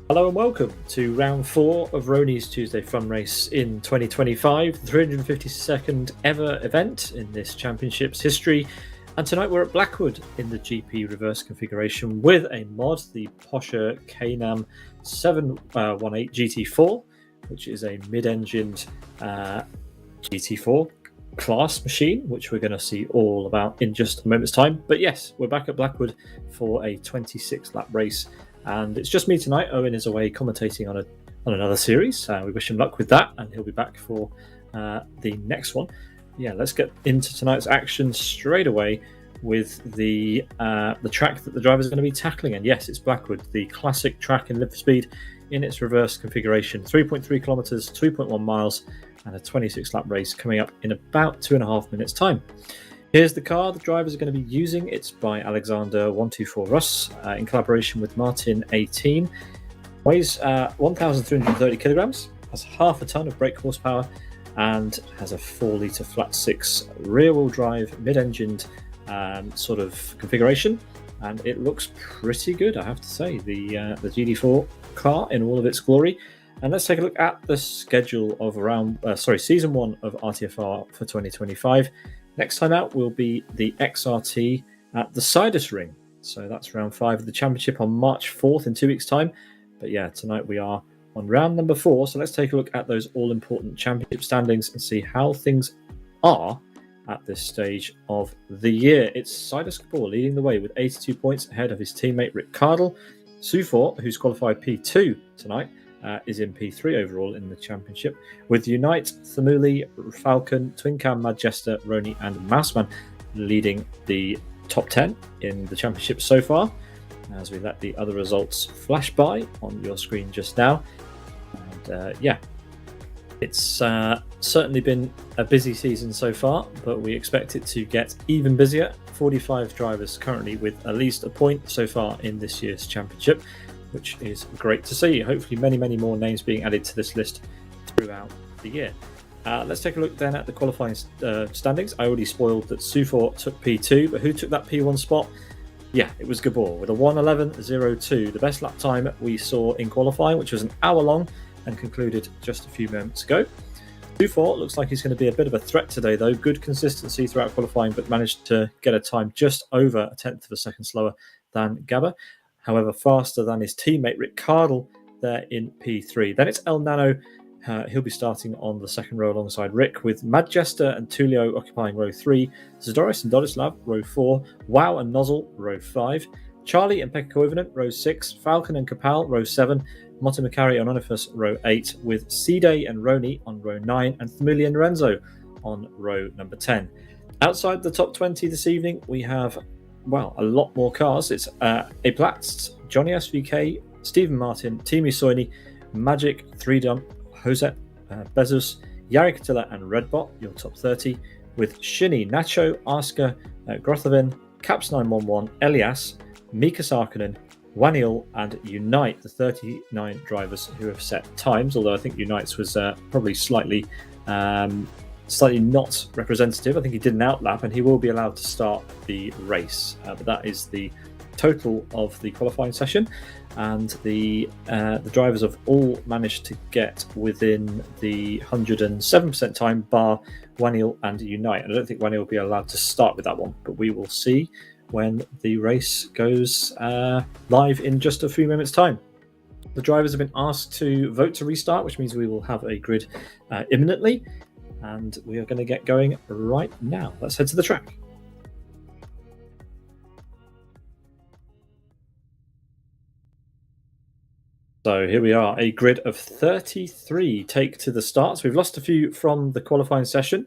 Hello and welcome to round 4 of Rony's Tuesday Fun Race in 2025, the 352nd ever event in this championship's history. And tonight we're at Blackwood in the GP reverse configuration with a mod, the Poscher Caynam 718 GT4, which is a mid-engined GT4 class machine, which we're going to see all about in just a moment's time. But yes, we're back at Blackwood for a 26-lap race. And it's just me tonight. Owen is away commentating on another series. We wish him luck with that, and he'll be back for the next one. Yeah, let's get into tonight's action straight away with the track that the drivers are going to be tackling. And yes, it's Blackwood, the classic track in Live for Speed in its reverse configuration. 3.3 kilometers, 2.1 miles, and a 26-lap race coming up in about 2.5 minutes' time. Here's the car the drivers are going to be using. It's by Alexander 124 Russ in collaboration with Martin 18. Weighs 1,330 kilograms, has half a ton of brake horsepower, and has a 4-litre flat 6 rear-wheel drive mid-engined sort of configuration. And it looks pretty good, I have to say, the GD4 car in all of its glory. And let's take a look at the schedule of season 1 of RTFR for 2025. Next time out will be the XRT at the Sidus Ring. So that's round 5 of the championship on March 4th in 2 weeks' time. But yeah, tonight we are on round number 4. So let's take a look at those all-important championship standings and see how things are at this stage of the year. It's Sidus Gabor leading the way with 82 points ahead of his teammate Rick Cardle. Sufor, who's qualified P2 tonight, is in P3 overall in the championship, with Unite, Thamuli, Falcon, Twincam, Madjester, Rony and Mouseman leading the top 10 in the championship so far, as we let the other results flash by on your screen just now. And yeah, it's certainly been a busy season so far, but we expect it to get even busier. 45 drivers currently with at least a point so far in this year's championship, which is great to see. Hopefully many more names being added to this list throughout the year. Let's take a look then at the qualifying standings. I already spoiled that Sufor took P2, but who took that P1 spot? Yeah, it was Gabor with a 1:11.02, the best lap time we saw in qualifying, which was an hour long and concluded just a few moments ago. Sufor looks like he's going to be a bit of a threat today, though. Good consistency throughout qualifying, but managed to get a time just over a tenth of a second slower than Gabba. However, faster than his teammate Rick Cardle there in P3. Then it's El Nano. He'll be starting on the second row alongside Rick, with Madjester and Tulio occupying row 3, Zadoris and Dodislav row 4, Wow and Nozzle row 5, Charlie and Pekka Koivunen row 6, Falcon and Kapal row 7, Motomikari and Onifus row 8, with C-Day and Rony on row 9, and Thamuli and Lorenzo on row number 10. Outside the top 20 this evening, we have a lot more cars. It's Aplatz, Johnny SVK, Stephen Martin, Timi Soini, Magic, 3Dump, Jose, Bezos, Yari Katila and Redbot, your top 30, with Shinny, Nacho, Asker, Grothavin, Caps911, Elias, Mika Sarkinen, Waniel and Unite, the 39 drivers who have set times, although I think Unite's was probably slightly not representative. I think he did an outlap and he will be allowed to start the race. But that is the total of the qualifying session, and the drivers have all managed to get within the 107% time, bar Waniel and Unite. And I don't think Waniel will be allowed to start with that one, but we will see when the race goes live in just a few moments' time. The drivers have been asked to vote to restart, which means we will have a grid imminently. And we are going to get going right now. Let's head to the track. So here we are, a grid of 33 take to the start. So we've lost a few from the qualifying session,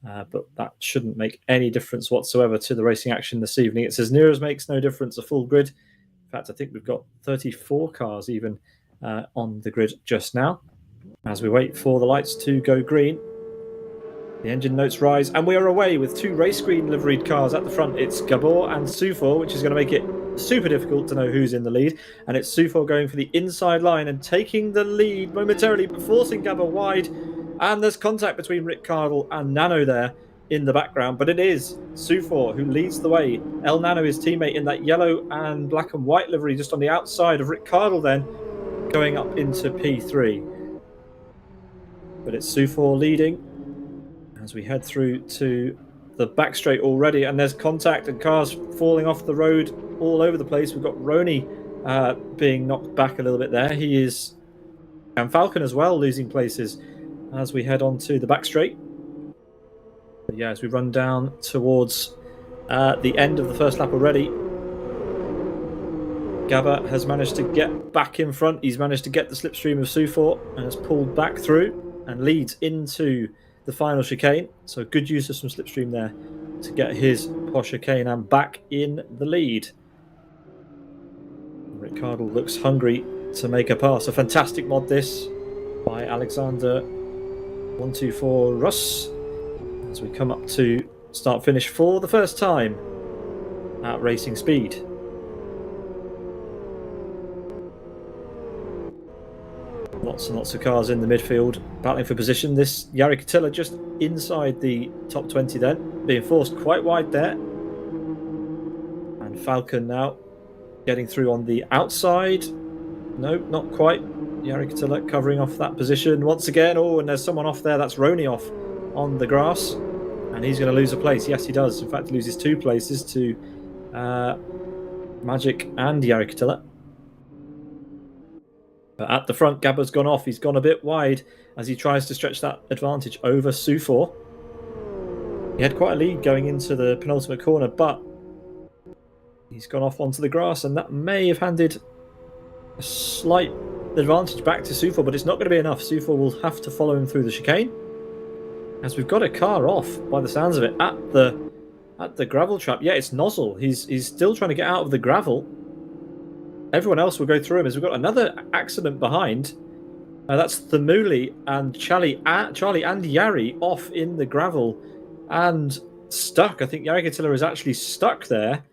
but that shouldn't make any difference whatsoever to the racing action this evening. It's as near as makes no difference, a full grid. In fact, I think we've got 34 cars even on the grid just now. As we wait for the lights to go green, the engine notes rise, and we are away with 2 race green liveried cars at the front. It's Gabor and Sufor, which is going to make it super difficult to know who's in the lead. And it's Sufor going for the inside line and taking the lead momentarily, but forcing Gabor wide. And there's contact between Rick Cardle and Nano there in the background, but it is Sufor who leads the way. El Nano, his teammate, in that yellow and black and white livery just on the outside of Rick Cardle then. going up into P3. But it's Sufor leading as we head through to the back straight already, and there's contact and cars falling off the road all over the place. We've got Rony being knocked back a little bit there. He is, and Falcon as well, losing places as we head on to the back straight. But yeah, as we run down towards the end of the first lap already, Gabba has managed to get back in front. He's managed to get the slipstream of Sufor and has pulled back through and leads into the final chicane. So good use of some slipstream there to get his Poscher Caynam back in the lead. Ricardo looks hungry to make a pass. A fantastic mod this by Alexander 124 Russ as we come up to start finish for the first time at racing speed. Lots and lots of cars in the midfield battling for position. This Jari Katila just inside the top 20 then, being forced quite wide there. And Falcon now getting through on the outside. No, not quite. Jari Katila covering off that position once again. Oh, and there's someone off there. That's Rony off on the grass. And he's going to lose a place. Yes, he does. In fact, he loses 2 places to Magic and Jari Katila. But at the front, Gabba's gone off. He's gone a bit wide as he tries to stretch that advantage over Sufor. He had quite a lead going into the penultimate corner, but he's gone off onto the grass, and that may have handed a slight advantage back to Sufor, but it's not going to be enough. Sufor will have to follow him through the chicane, as we've got a car off, by the sounds of it, at the gravel trap. Yeah, it's Nozzle. He's still trying to get out of the gravel. Everyone else will go through him as we've got another accident behind. That's Thamuli and Charlie and Yari off in the gravel and stuck. I think Jari Katila is actually stuck there.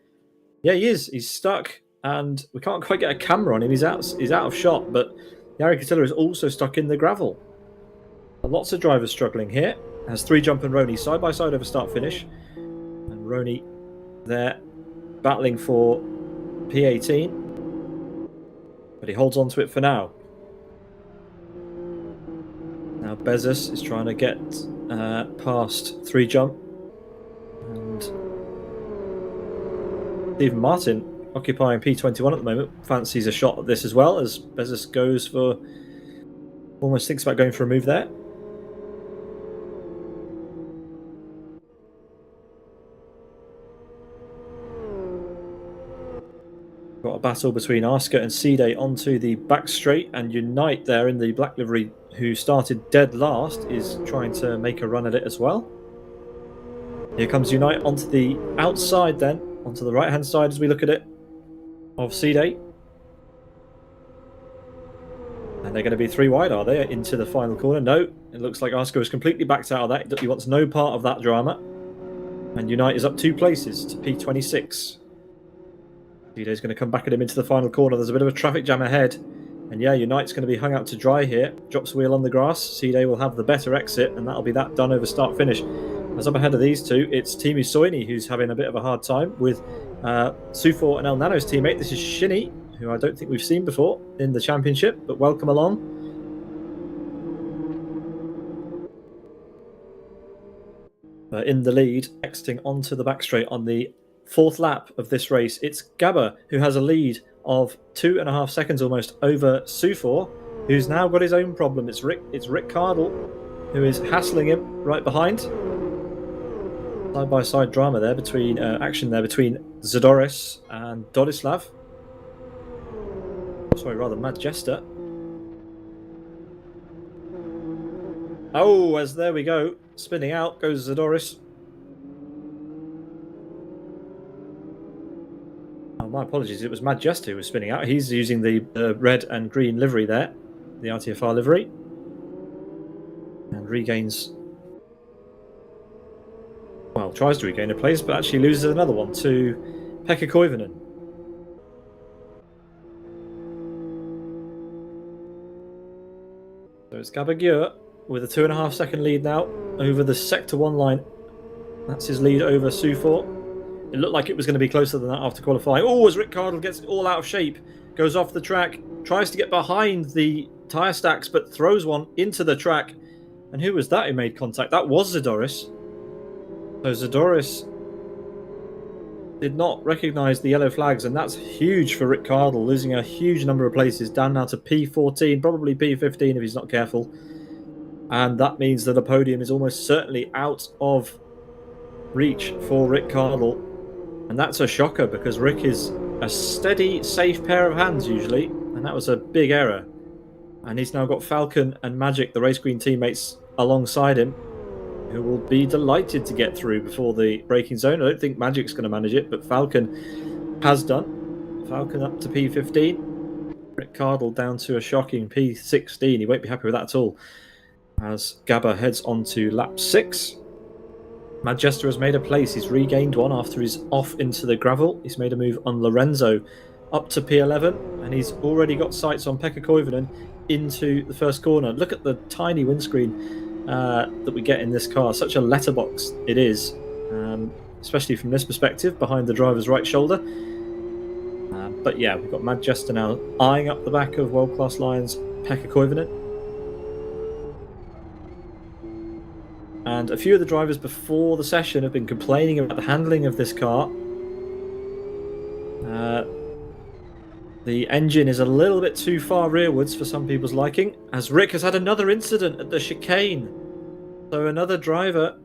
Yeah, he is. He's stuck, and we can't quite get a camera on him. He's out of shot, but Jari Katila is also stuck in the gravel. Lots of drivers struggling here. Has 3Jump and Rony side by side over start finish, and Rony there battling for P18. But he holds on to it for now. Now Bezos is trying to get past 3Jump. And Stephen Martin, occupying P21 at the moment, fancies a shot at this as well, as Bezos goes for... almost thinks about going for a move there. Got a battle between Asker and Side onto the back straight, and Unite there in the black livery, who started dead last, is trying to make a run at it as well. Here comes Unite onto the outside then, onto the right hand side as we look at it, of Side. And they're going to be 3 wide, are they, into the final corner? No, it looks like Asker is completely backed out of that. He wants no part of that drama. And Unite is up 2 places to P26. Side's going to come back at him into the final corner. There's a bit of a traffic jam ahead. And yeah, Unite's going to be hung out to dry here. Drops wheel on the grass. Side will have the better exit, and that'll be that done over start finish. As up ahead of these two, it's Timu Soini who's having a bit of a hard time with Sufor and El Nano's teammate. This is Shinny, who I don't think we've seen before in the championship, but welcome along. In the lead, exiting onto the back straight on the 4th lap of this race, it's Gabba who has a lead of 2.5 seconds almost over Sufor, who's now got his own problem. It's Rick Cardle who is hassling him right behind. Side by side drama there between action there between Zadoris and Dodislav. Sorry, rather Mad Jester. Oh, as there we go, spinning out goes Zadoris. My apologies, it was Mad Jester who was spinning out. He's using the red and green livery there, the RTFR livery, and regains, well, tries to regain a place, but actually loses another one to Pekka Koivunen. So it's Gabba Gjør with a 2.5 second lead now over the Sector 1 line. That's his lead over Sufor. It looked like it was going to be closer than that after qualifying. Oh, as Rick Cardle gets it all out of shape, goes off the track, tries to get behind the tyre stacks, but throws one into the track. And who was that who made contact? That was Zadoris. So Zadoris did not recognise the yellow flags, and that's huge for Rick Cardle, losing a huge number of places, down now to P14, probably P15 if he's not careful. And that means that the podium is almost certainly out of reach for Rick Cardle. And that's a shocker, because Rick is a steady, safe pair of hands usually, and that was a big error. And he's now got Falcon and Magic, the race green teammates, alongside him, who will be delighted to get through before the braking zone. I don't think Magic's going to manage it, but Falcon has done. Falcon up to P15. Rick Cardle down to a shocking P16. He won't be happy with that at all, as Gabba heads on to lap 6. Manchester has made a place. He's regained one after he's off into the gravel. He's made a move on Lorenzo up to P11, and he's already got sights on Pekka Koivunen into the first corner. Look at the tiny windscreen that we get in this car. Such a letterbox it is, especially from this perspective, behind the driver's right shoulder. But yeah, we've got Manchester now eyeing up the back of World Class Lions Pekka Koivunen. And a few of the drivers before the session have been complaining about the handling of this car. The engine is a little bit too far rearwards for some people's liking, as Rick has had another incident at the chicane. So another driver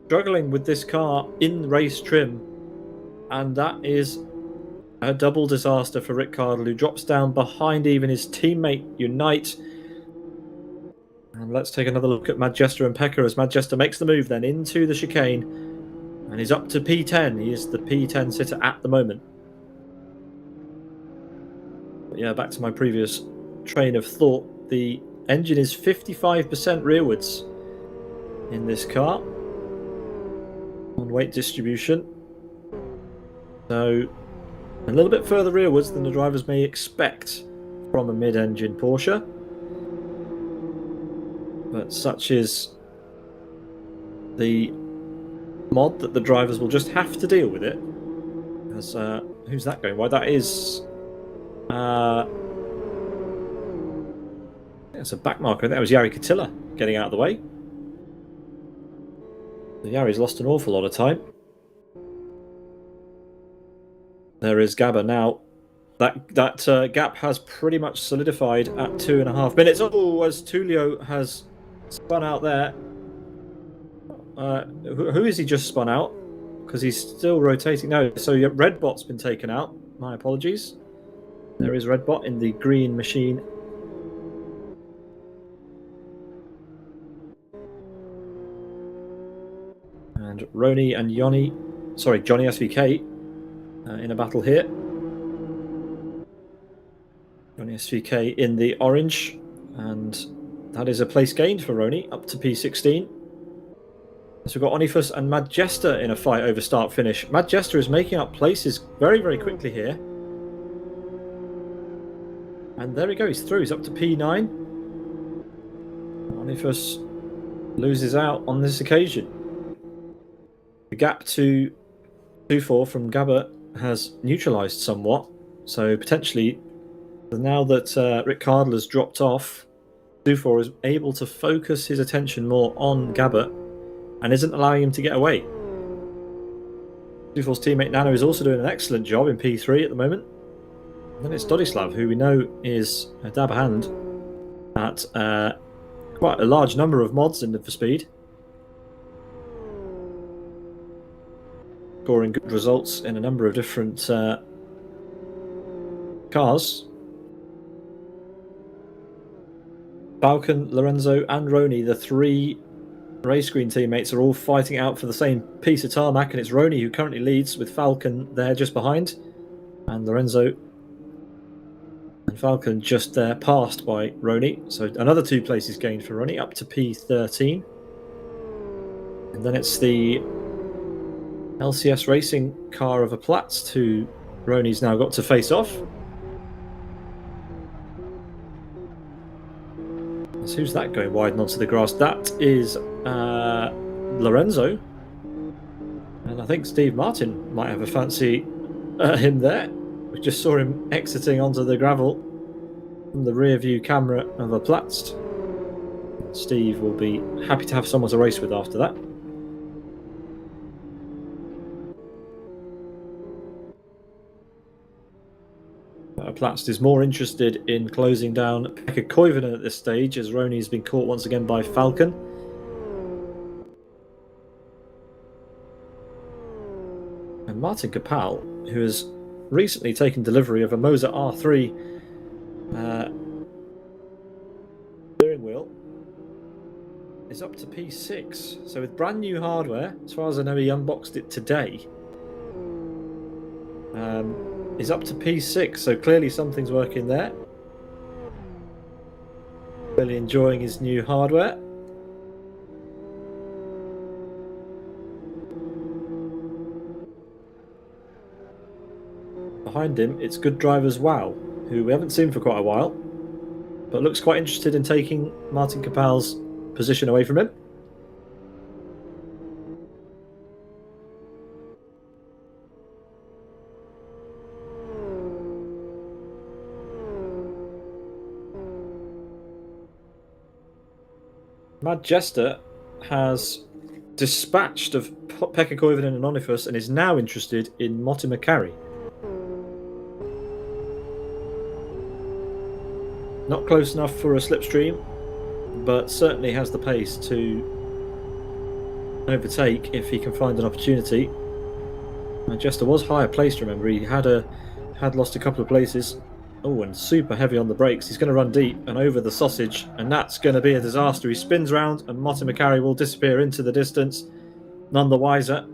struggling with this car in race trim, and that is a double disaster for Rick Cardle, who drops down behind even his teammate Unite. And let's take another look at Manchester and Pekka as Manchester makes the move then into the chicane, and he's up to P10. He is the P10 sitter at the moment. But yeah, back to my previous train of thought. The engine is 55% rearwards in this car on weight distribution. So a little bit further rearwards than the drivers may expect from a mid-engine Porsche. But such is the mod that the drivers will just have to deal with it. As who's that going? Why, that is it's a back marker. That was Jari Katila getting out of the way. So Yari's lost an awful lot of time. There is Gabba now. That gap has pretty much solidified at 2.5 minutes. Oh, as Tullio has spun out there. Who is he just spun out? Because he's still rotating. No, so Redbot's been taken out. My apologies. There is Redbot in the green machine. And Rony and Johnny SVK in a battle here. Johnny SVK in the orange, and that is a place gained for Rony, up to P16. So we've got Onifus and Madjester in a fight over start-finish. Madjester is making up places very, very quickly here. And there he goes, he's through. He's up to P9. Onifus loses out on this occasion. The gap to 2-4 from Gabba has neutralised somewhat. So potentially, now that Rick Cardle has dropped off, 2-4 is able to focus his attention more on Gabba and isn't allowing him to get away. 2-4's teammate Nano is also doing an excellent job in P3 at the moment. And then it's Dodislav, who we know is a dab hand at quite a large number of mods in Need for Speed. Scoring good results in a number of different cars. Falcon, Lorenzo and Rony, the three race green teammates, are all fighting out for the same piece of tarmac, and it's Rony who currently leads, with Falcon there just behind, and Lorenzo and Falcon just there passed by Rony. So another 2 places gained for Rony, up to P13. And then it's the LCS Racing car of a Platz who Rony's now got to face off. So who's that going wide and onto the grass? That is Lorenzo. And I think Steve Martin might have a fancy him there. We just saw him exiting onto the gravel. from the rear view camera of a Platzt. Steve will be happy to have someone to race with after that. Platzt is more interested in closing down Pekka Koivunen at this stage, as Rony has been caught once again by Falcon. And Martin Kapal, who has recently taken delivery of a Moser R3 steering wheel, is up to P6. So with brand new hardware, as far as I know, he unboxed it today. Is up to P6, so clearly something's working there. Really enjoying his new hardware. Behind him, it's Good Drivers Wow, who we haven't seen for quite a while, but looks quite interested in taking Martin Kapal's position away from him. Mad Jester has dispatched of Pekka Koivunen and Onifus and is now interested in Motti Makari. Not close enough for a slipstream, but certainly has the pace to overtake if he can find an opportunity. Mad Jester was higher placed, remember, he had lost a couple of places. Oh, and super heavy on the brakes. He's going to run deep and over the sausage, and that's going to be a disaster. He spins round, and Motti Makari will disappear into the distance, none the wiser.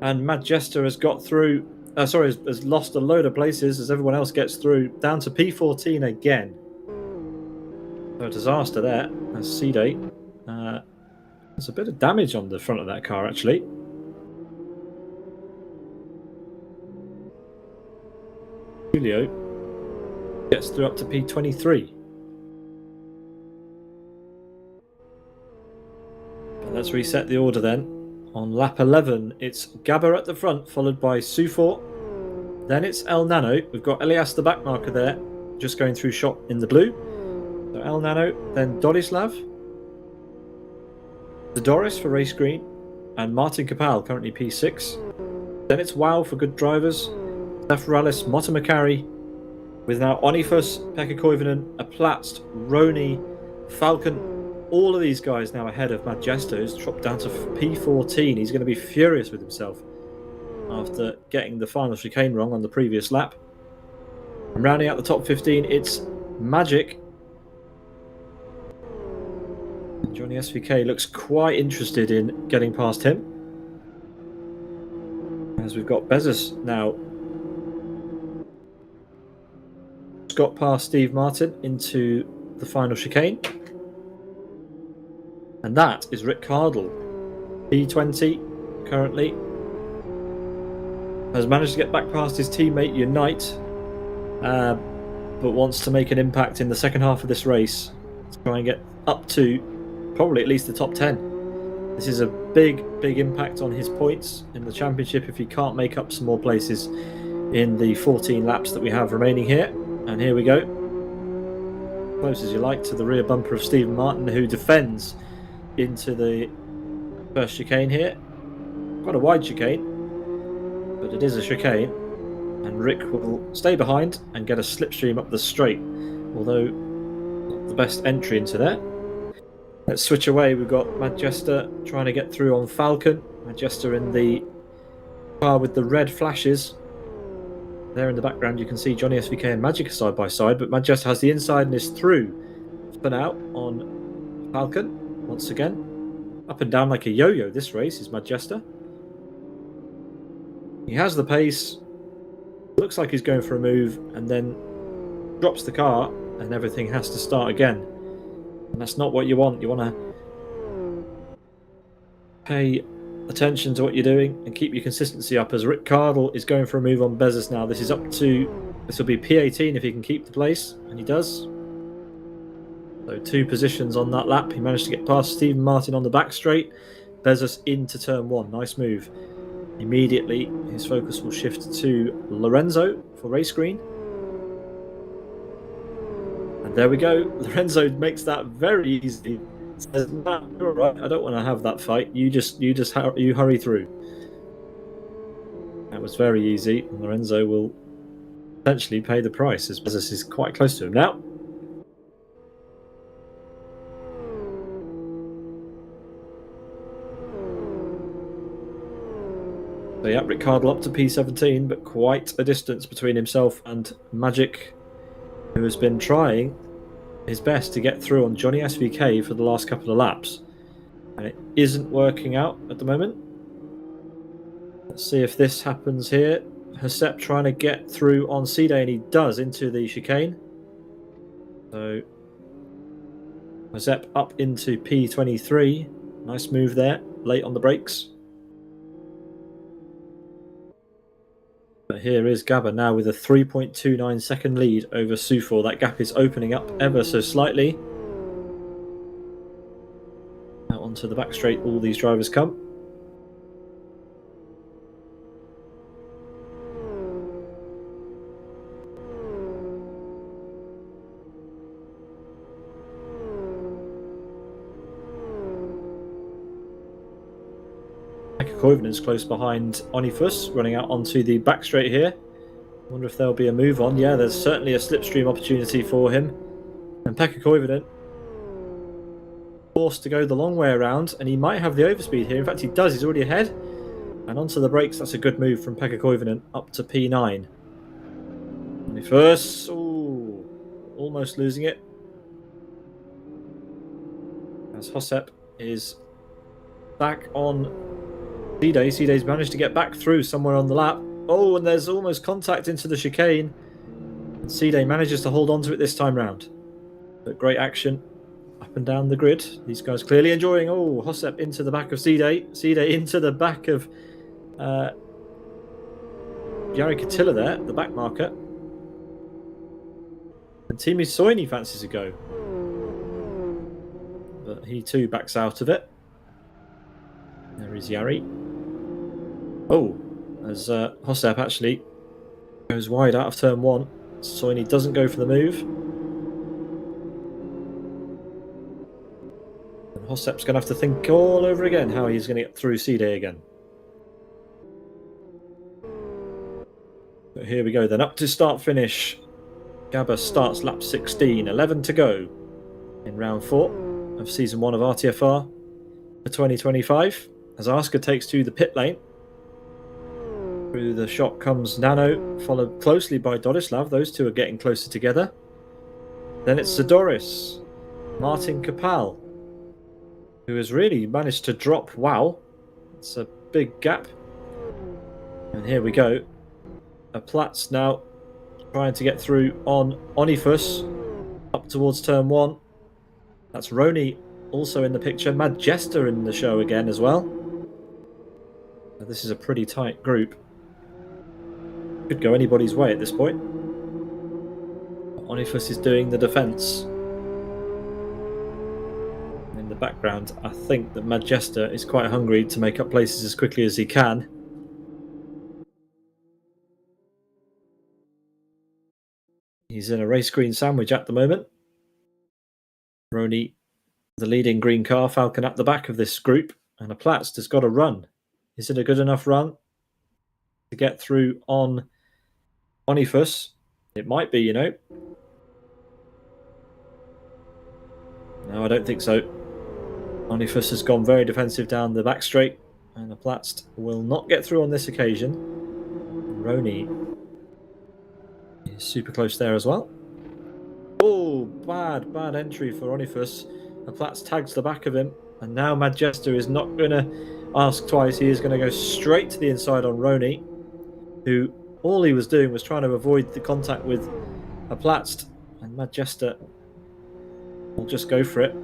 And Mad Jester has got through. Has lost a load of places as everyone else gets through, down to P14 again. So a disaster there. That's C-Day. There's a bit of damage on the front of that car, actually. Julio gets through up to P23. But let's reset the order then. On lap 11, it's Gabber at the front, followed by Sufor. Then it's El Nano. We've got Elias the backmarker there, just going through shot in the blue. So El Nano, then Dodislav. Doris for race green. And Martin Kapal, currently P6. Then it's Wow for Good Drivers. Steph Rallis, Motti Makari. With now Onifus, Pekka Koivunen, a Platzt, Rony, Falcon, all of these guys now ahead of Mad Jester, who's dropped down to P14. He's going to be furious with himself after getting the final chicane wrong on the previous lap. And rounding out the top 15, it's Magic. And Johnny SVK looks quite interested in getting past him, as we've got Bezos now got past Steve Martin into the final chicane. And that is Rick Cardle, P20 currently. Has managed to get back past his teammate Unite, but wants to make an impact in the second half of this race to try and get up to probably at least the top 10. This is a big impact on his points in the championship if he can't make up some more places in the 14 laps that we have remaining here. And here we go, close as you like to the rear bumper of Stephen Martin, who defends into the first chicane here. Quite a wide chicane, but it is a chicane, and Rick will stay behind and get a slipstream up the straight, although not the best entry into there. Let's switch away. We've got Mad Jester trying to get through on Falcon. Mad Jester in the car with the red flashes. There in the background you can see Johnny SVK and Magic side by side, but Mad Jester has the inside and is through for now on Falcon. Once again, up and down like a yo-yo this race is Mad Jester. He has the pace, looks like he's going for a move, and then drops the car and everything has to start again. And that's not what you want. You want to pay attention to what you're doing and keep your consistency up, as Rick Cardle is going for a move on Bezos now. This will be P18 if he can keep the place, and he does. So 2 positions on that lap. He managed to get past Stephen Martin on the back straight. Bezos into turn 1. Nice move. Immediately his focus will shift to Lorenzo for race green. There we go. Lorenzo makes that very easy. Says, "Nah, you're all right. I don't want to have that fight. You hurry through." That was very easy. And Lorenzo will potentially pay the price as business is quite close to him now. So yeah, Ricardo up to P17, but quite a distance between himself and Magic, who has been trying his best to get through on Johnny SVK for the last couple of laps. And it isn't working out at the moment. Let's see if this happens here. Hosep trying to get through on C-Day, and he does into the chicane. So Hosep up into P23. Nice move there, late on the brakes. But here is Gabba now with a 3.29 second lead over Sufor. That gap is opening up ever so slightly. Out onto the back straight, all these drivers come. Koivunen is close behind Onifus, running out onto the back straight here. Wonder if there'll be a move on. Yeah, there's certainly a slipstream opportunity for him. And Pekka Koivunen forced to go the long way around, and he might have the overspeed here. In fact, he does. He's already ahead. And onto the brakes. That's a good move from Pekka Koivunen up to P9. Onifus, almost losing it. As Hosep is back on C-Day. C-Day's managed to get back through somewhere on the lap. Oh, and there's almost contact into the chicane. And C-Day manages to hold on to it this time round. But great action up and down the grid. These guys clearly enjoying. Oh, Hosep into the back of C-Day. C-Day into the back of Jari Katila there, the back marker. And Timi Soini fancies a go. But he too backs out of it. There is Jari. Oh, as Hosep actually goes wide out of turn one. Soini doesn't go for the move. And Hosep's going to have to think all over again how he's going to get through C-Day again. But here we go then, up to start finish. Gabba starts lap 16, 11 to go in round 4 of season 1 of RTFR for 2025. As Asker takes to the pit lane. Through the shot comes Nano, followed closely by Dodislav. Those two are getting closer together. Then it's Sidoris, Martin Kapal, who has really managed to drop. Wow, it's a big gap. And here we go. A Platz now trying to get through on Onifus up towards turn 1. That's Rony also in the picture. Mad Jester in the show again as well. This is a pretty tight group. Could go anybody's way at this point. Onifus is doing the defence. In the background, I think that Mad Jester is quite hungry to make up places as quickly as he can. He's in a race green sandwich at the moment. Rony, the leading green car, Falcon at the back of this group, and a Platz has got a run. Is it a good enough run to get through on Onifus? It might be, you know. No, I don't think so. Onifus has gone very defensive down the back straight, and the Platz will not get through on this occasion. Rony is super close there as well. Oh, bad entry for Onifus. The Platz tags the back of him, and now Mad Jester is not going to ask twice. He is going to go straight to the inside on Rony, who all he was doing was trying to avoid the contact with a Platz, and Mad Jester will just go for it.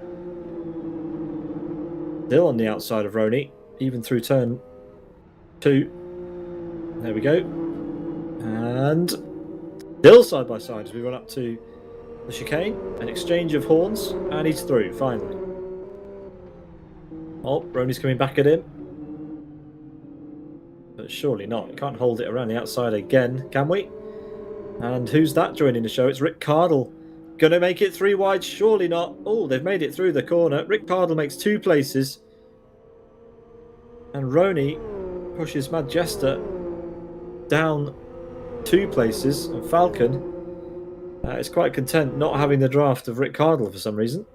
Still on the outside of Rony, even through turn 2. There we go. And still side by side as we run up to the chicane. An exchange of horns, and he's through, finally. Oh, Rony's coming back at him. But surely not. We can't hold it around the outside again, can we? And who's that joining the show? It's Rick Cardle going to make it 3 wide? Surely not. Oh, they've made it through the corner. Rick Cardle makes 2 places. And Rony pushes Mad Jester down 2 places. And Falcon is quite content not having the draft of Rick Cardle for some reason.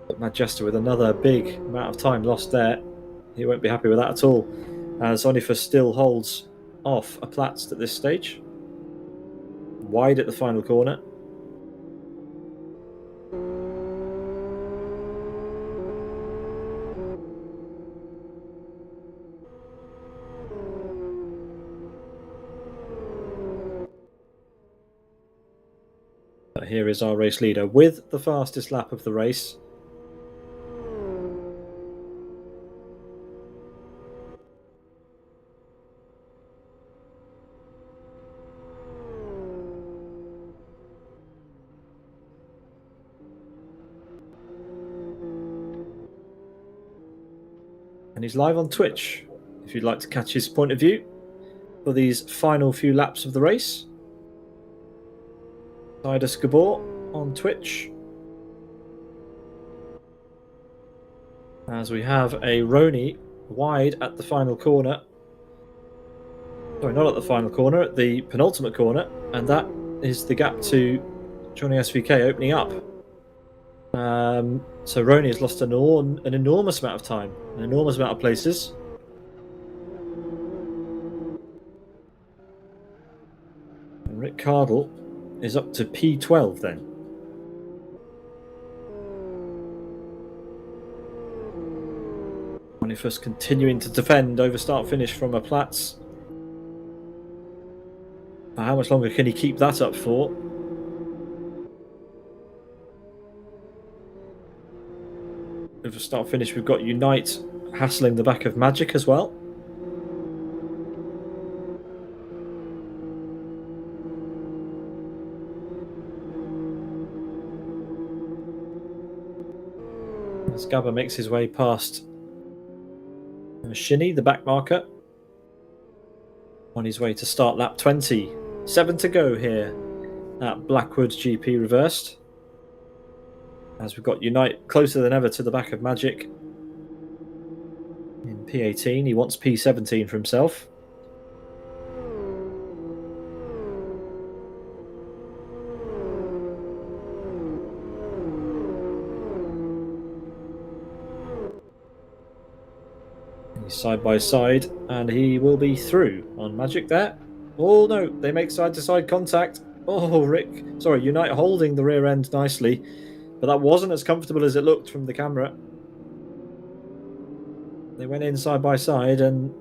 But Mad Jester with another big amount of time lost there. He won't be happy with that at all. As Onifus still holds off a Platzt at this stage. Wide at the final corner. But here is our race leader with the fastest lap of the race. And he's live on Twitch, if you'd like to catch his point of view for these final few laps of the race. Sidus Gabor on Twitch. As we have a Rony wide at the final corner. Sorry, not at the final corner, at the penultimate corner. And that is the gap to Johnny SVK opening up. So Rony has lost an enormous amount of time, an enormous amount of places. And Rick Cardle is up to P12 then. Onifus continuing to defend over start-finish from a Platz. How much longer can he keep that up for? Over start-finish, we've got Unite hassling the back of Magic as well. As Gabba makes his way past Shinny, the back marker, on his way to start lap 20. 7 to go here at Blackwood GP reversed. As we've got Unite closer than ever to the back of Magic in P18. He wants P17 for himself. He's side by side and he will be through on Magic there. Oh no, they make side to side contact. Oh, Unite holding the rear end nicely. But that wasn't as comfortable as it looked from the camera. They went in side by side and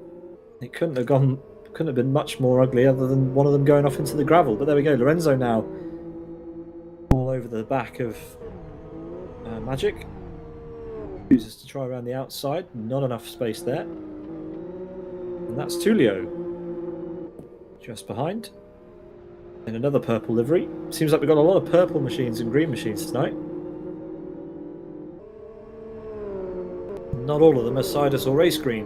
it couldn't have been much more ugly other than one of them going off into the gravel. But there we go, Lorenzo now all over the back of Magic. Chooses to try around the outside, not enough space there. And that's Tulio just behind. In another purple livery. Seems like we've got a lot of purple machines and green machines tonight. Not all of them are Sidus or Race Green.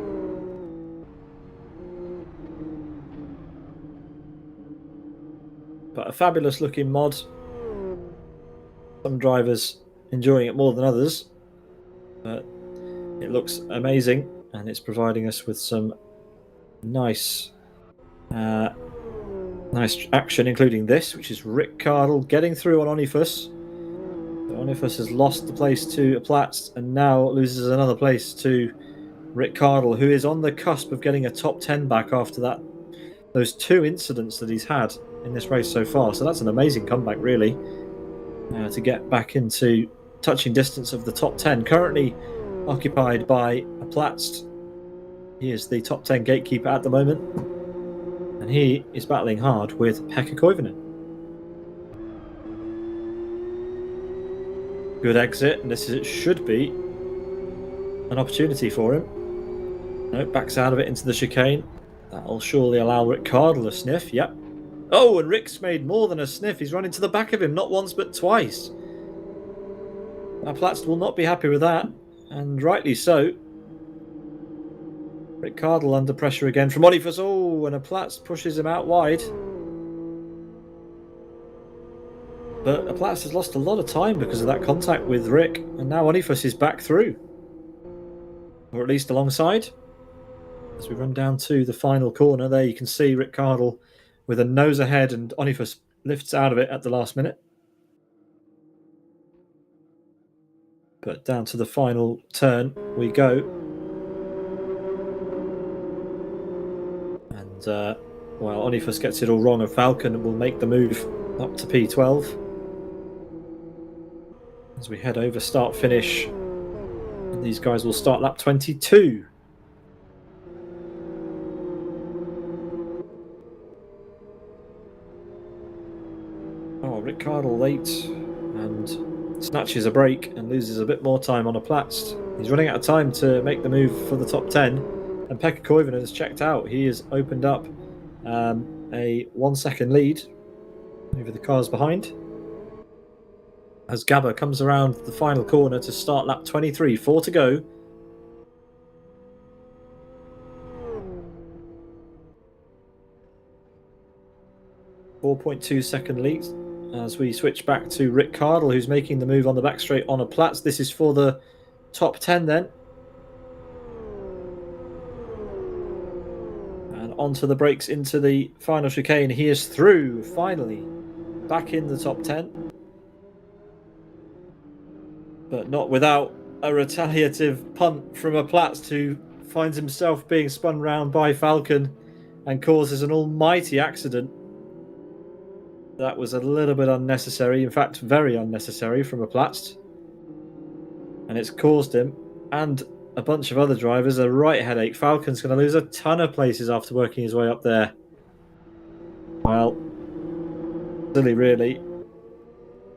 But a fabulous looking mod. Some drivers enjoying it more than others. But it looks amazing and it's providing us with some nice action, including this, which is Rick Cardle getting through on Onifus. Onifus has lost the place to Platz and now loses another place to Rick Cardle, who is on the cusp of getting a top 10 back after those 2 incidents that he's had in this race so far. So that's an amazing comeback, really, to get back into touching distance of the top 10. Currently occupied by a Platz. He is the top 10 gatekeeper at the moment, and he is battling hard with Pekka Koivunen. Good exit, and this should be an opportunity for him. No, backs out of it into the chicane. That'll surely allow Rick Cardle a sniff. Yep. Oh, and Rick's made more than a sniff. He's run into the back of him, not once but twice. Now Platz will not be happy with that, and rightly so. Rick Cardle under pressure again from Onifus. Oh, and a Platz pushes him out wide. But Platz has lost a lot of time because of that contact with Rick, and now Onifus is back through. Or at least alongside. As we run down to the final corner, there you can see Rick Cardle with a nose ahead, and Onifus lifts out of it at the last minute. But down to the final turn we go. And, well, Onifus gets it all wrong, and Falcon will make the move up to P12. As we head over start-finish, and these guys will start lap 22. Oh, Rick Cardle late and snatches a break and loses a bit more time on a Platz. He's running out of time to make the move for the top 10, and Pekka Koivunen has checked out. He has opened up a 1 second lead over the cars behind. As Gabba comes around the final corner to start lap 23, 4 to go. .2 second lead as we switch back to Rick Cardle, who's making the move on the back straight on a Platz. This is for the top 10 then. And onto the brakes into the final chicane. He is through, finally, back in the top 10. But not without a retaliative punt from a Platz, who finds himself being spun round by Falcon and causes an almighty accident. That was a little bit unnecessary, in fact very unnecessary from a Platz. And it's caused him and a bunch of other drivers a right headache. Falcon's going to lose a ton of places after working his way up there. Well, silly really.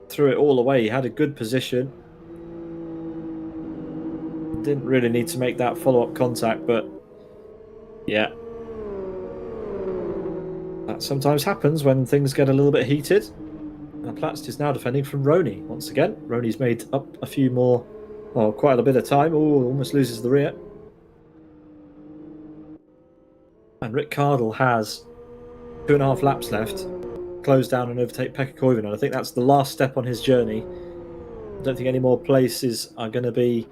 Threw it all away. He had a good position. Didn't really need to make that follow-up contact, but yeah. That sometimes happens when things get a little bit heated. And Platz is now defending from Rony once again. Rony's made up a few more, well, quite a bit of time. Oh, almost loses the rear. And Rick Cardle has 2.5 laps left. Close down and overtake Pekka Koivunen. I think that's the last step on his journey. I don't think any more places are going to be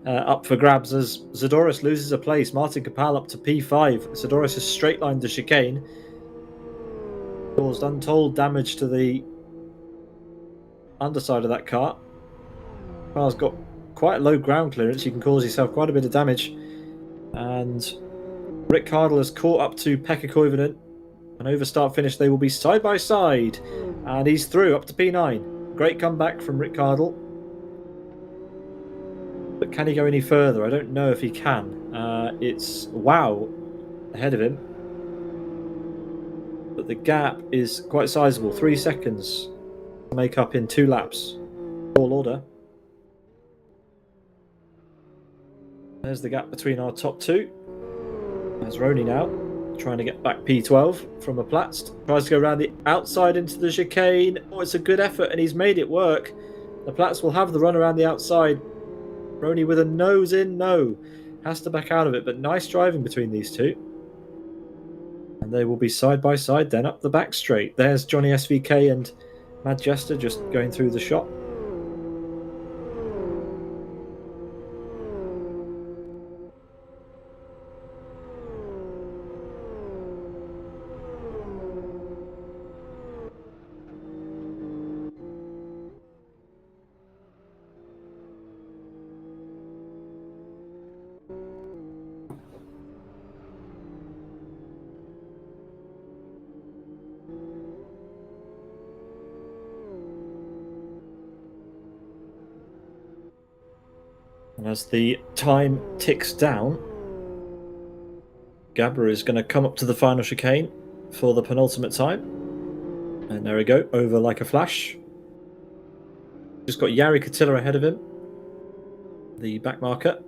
up for grabs as Zadoris loses a place. Martin Kapal up to P5. Zadoris has straight-lined the chicane. Caused untold damage to the underside of that car. Car's got quite low ground clearance. You can cause yourself quite a bit of damage. And Rick Cardle has caught up to Pekka Koivunen. An over start finish. They will be side by side. And he's through up to P9. Great comeback from Rick Cardle. But can he go any further? I don't know if he can. It's Wow ahead of him. But the gap is quite sizable. 3 seconds to make up in 2 laps. All order. There's the gap between our top 2. There's Rony now, trying to get back P12 from a Platz. Tries to go around the outside into the chicane. Oh, it's a good effort, and he's made it work. The Platz will have the run around the outside. Rony with a nose in, no. Has to back out of it, but nice driving between these two. And they will be side by side then up the back straight. There's Johnny SVK and Mad Jester just going through the shot. And as the time ticks down, Gabba is going to come up to the final chicane for the penultimate time. And there we go, over like a flash. Just got Jari Katila ahead of him, the back marker.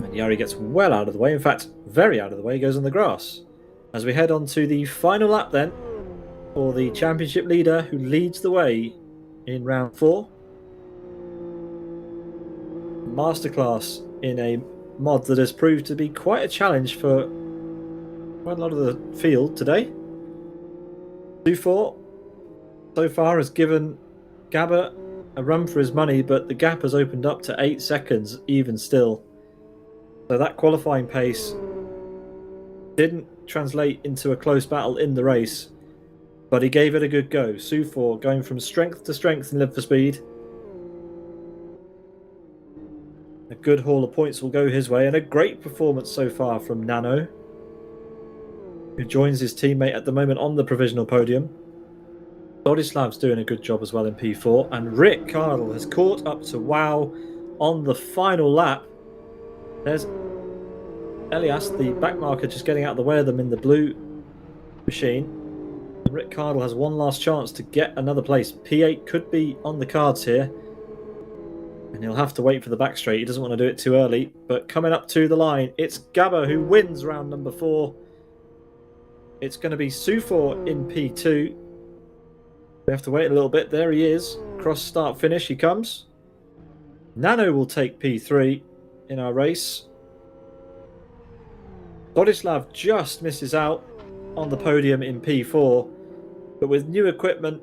And Jari gets well out of the way, in fact, very out of the way, he goes on the grass. As we head on to the final lap then, for the championship leader who leads the way in round 4. Masterclass in a mod that has proved to be quite a challenge for quite a lot of the field today. 2-4 so far has given Gabba a run for his money, but the gap has opened up to 8 seconds even still. So that qualifying pace didn't translate into a close battle in the race, but he gave it a good go. Sufor going from strength to strength in Live for Speed. A good haul of points will go his way, and a great performance so far from Nano, who joins his teammate at the moment on the provisional podium. Bodislav's doing a good job as well in P4, and Rick Cardle has caught up to Wow on the final lap. There's Elias, the backmarker, just getting out of the way of them in the blue machine. And Rick Cardle has one last chance to get another place. P8 could be on the cards here, and he'll have to wait for the back straight. He doesn't want to do it too early, but coming up to the line, it's Gabba who wins round number 4. It's going to be Sufor in P2. We have to wait a little bit. There he is. Cross start finish. He comes. Nano will take P3 in our race. Bodislav just misses out on the podium in P4. But with new equipment,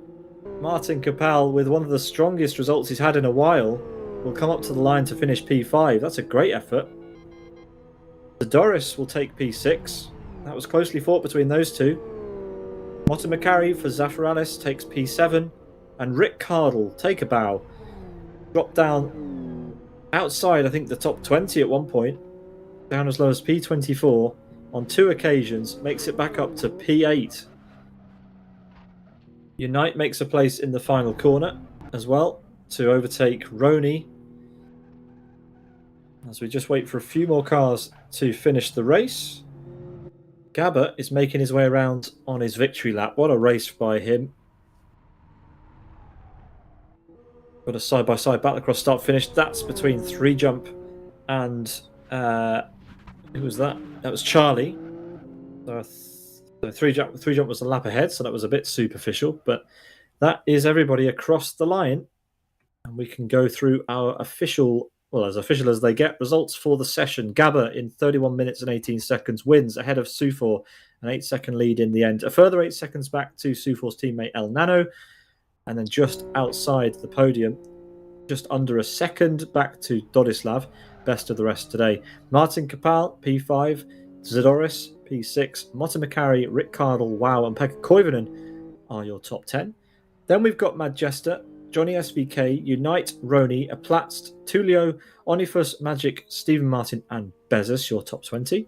Martin Kapal, with one of the strongest results he's had in a while, will come up to the line to finish P5. That's a great effort. Doris will take P6. That was closely fought between those two. Motomacari for Zafaralis takes P7, and Rick Cardle, take a bow, dropped down outside, I think, the top 20 at one point, down as low as P24 on 2 occasions, makes it back up to P8. Unite makes a place in the final corner as well to overtake Rony, as we just wait for a few more cars to finish the race. Gabba is making his way around on his victory lap. What a race by him. Got a side-by-side battle across start finish. That's between 3 Jump and who was that? That was Charlie. So 3 Jump was the lap ahead, so that was a bit superficial, but that is everybody across the line. And we can go through our official, well, as official as they get, results for the session. Gabba in 31 minutes and 18 seconds wins ahead of Sufor, an 8-second lead in the end. A further 8 seconds back to Sufor's teammate El Nano, and then just outside the podium, just under a second back to Dodislav, best of the rest today. Martin Kapal, P5, Zadoris, P6, Motomacari, Rick Cardle, Wow, and Pekka Koivunen are your top 10. Then we've got Majesta, Johnny SVK, Unite, Rony, Aplatst, Tulio, Onifus, Magic, Stephen Martin, and Bezos, your top 20.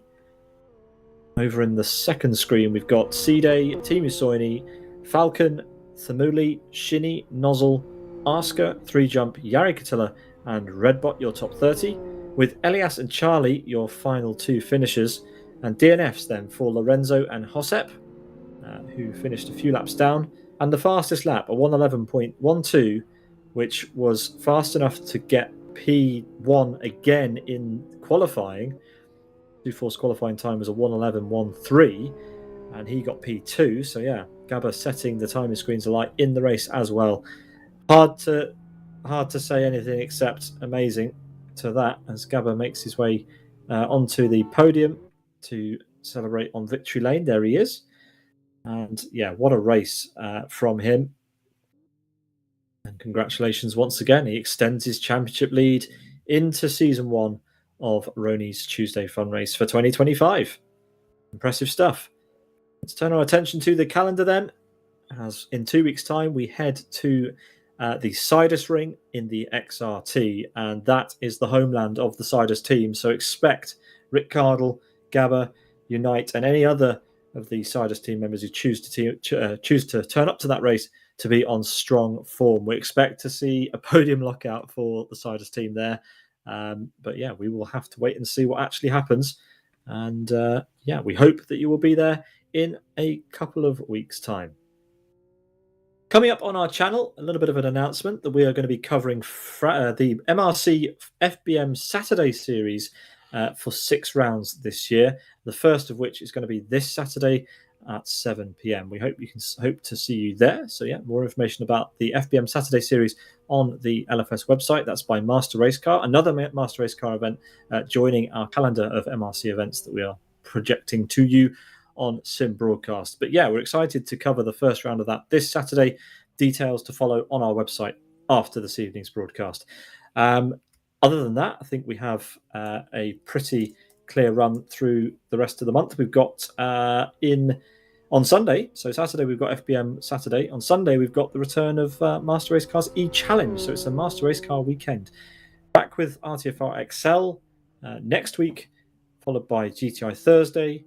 Over in the second screen, we've got C-Day, Timu Soini, Falcon, Thamuli, Shinny, Nozzle, Asker, 3 Jump, Yari Katilla, and Redbot, your top 30, with Elias and Charlie, your final 2 finishers, and DNFs then for Lorenzo and Josep, who finished a few laps down. And the fastest lap, a 1:11.12, which was fast enough to get P1 again in qualifying. Sufor's qualifying time was a 1:11.13, and he got P2. So yeah, Gabba setting the timing screens alight in the race as well. Hard to say anything except amazing to that, as Gabba makes his way onto the podium to celebrate on victory lane. There he is. And yeah, what a race from him. And congratulations once again. He extends his championship lead into season 1 of Rony's Tuesday Fun Race for 2025. Impressive stuff. Let's turn our attention to the calendar then, as in 2 weeks' time we head to the Sidus Ring in the XRT, and that is the homeland of the Sidus team. So expect Rick Cardle, Gabba, Unite, and any other of the Sidus team members who choose to turn up to that race to be on strong form. We expect to see a podium lockout for the Sidus team there. But yeah, we will have to wait and see what actually happens. And yeah, we hope that you will be there in a couple of weeks' time. Coming up on our channel, a little bit of an announcement that we are going to be covering the MRC FBM Saturday series for 6 rounds this year. The first of which is going to be this Saturday at 7 p.m. We hope to see you there. So yeah, more information about the FBM Saturday series on the LFS website. That's by Master Race Car, another Master Race Car event joining our calendar of MRC events that we are projecting to you on Sim Broadcast. But yeah, we're excited to cover the first round of that this Saturday. Details to follow on our website after this evening's broadcast. Other than that, I think we have a pretty clear run through the rest of the month. We've got on Sunday, so Saturday we've got FBM Saturday. On Sunday we've got the return of Master Race Cars E-Challenge, so it's a Master Race Car weekend. Back with RTFR XL next week, followed by GTI Thursday.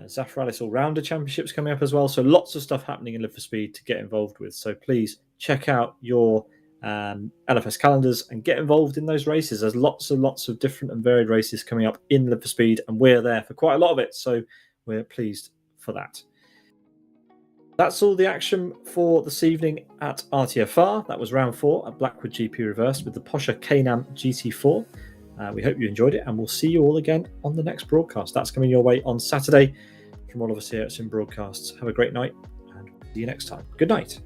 Zafralis All-Rounder Championships coming up as well, so lots of stuff happening in Live for Speed to get involved with. So please check out your LFS calendars and get involved in those races. There's lots of different and varied races coming up in Live for Speed, and we're there for quite a lot of it, so we're pleased for that. That's all the action for this evening at RTFR. That was round 4 at Blackwood GP Reversed with the Poscher Caynam GT4. We hope you enjoyed it, and we'll see you all again on the next broadcast. That's coming your way on Saturday from all of us here at Sim Broadcasts. Have a great night, and see you next time. Good night.